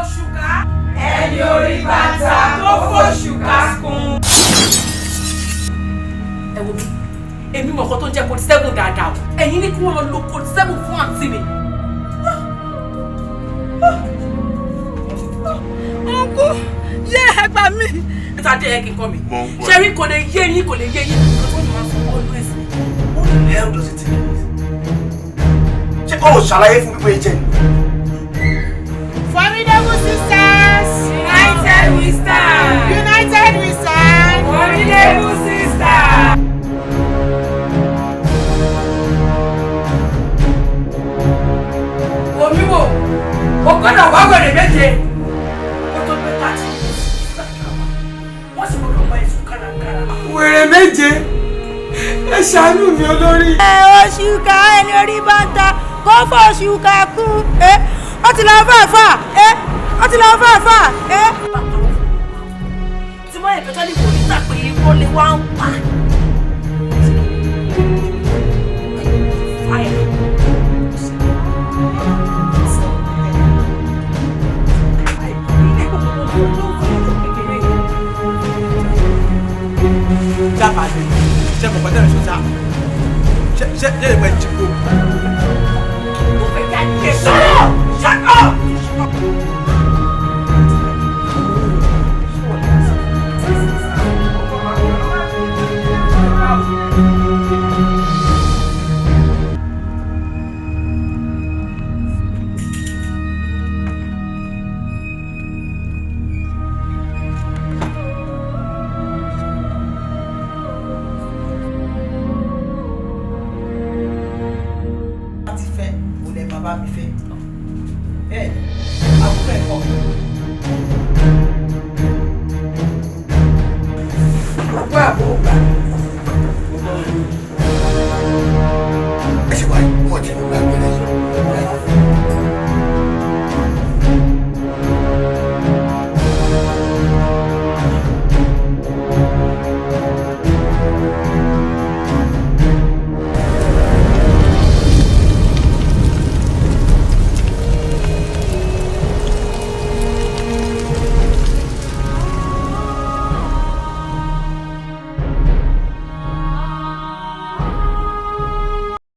fòṣùká. Ẹni orí bàtà tó fòṣùká kún. Ẹ wo mi, èmi mọ̀ nǹkan tó ń jẹ́ code 7 dáadáa o. Ẹ̀yin ní kí wọ́n lọ lo code 7 fún àǹtí mi. Ọkọ, yé ẹgbà mi. Níta dé ẹ kí n kọ́ mi. Ṣé rí kò lè yé yín kò lè yé yín. What the hell does it mean? Ṣé o ṣàlàyé fún pípé jẹ ni? Formidable sisters! United we stand! United we stand! Formidable sisters! Omiwo, o gbọ́dọ̀ wá wẹ̀rẹ̀ méje. Ó tó pé 30. Wọ́n sì gbọ́dọ̀ wá èso kárakára. Wẹ̀rẹ̀ méje? Ẹ ṣàánú mi olórí. Òṣùkà ẹni orí bàtà kó fòṣùkà kú. Ó ti lọ fàáfà. Ó ti lọ fàáfà. Tí wọ́n yẹ kẹ́kẹ́ ní kò ní tàpé irọ́ lé wá ń pa. Jábàdé, ṣé mo pàdé rẹ̀ ṣọ́ṣá? Ṣé ìwé ìjìbò? Mo fẹ́ ká ní sọ̀rọ̀! Shut up! Bàbá mi fẹ́. Bẹ́ẹ̀ni, àbúrò ẹ̀kọ́.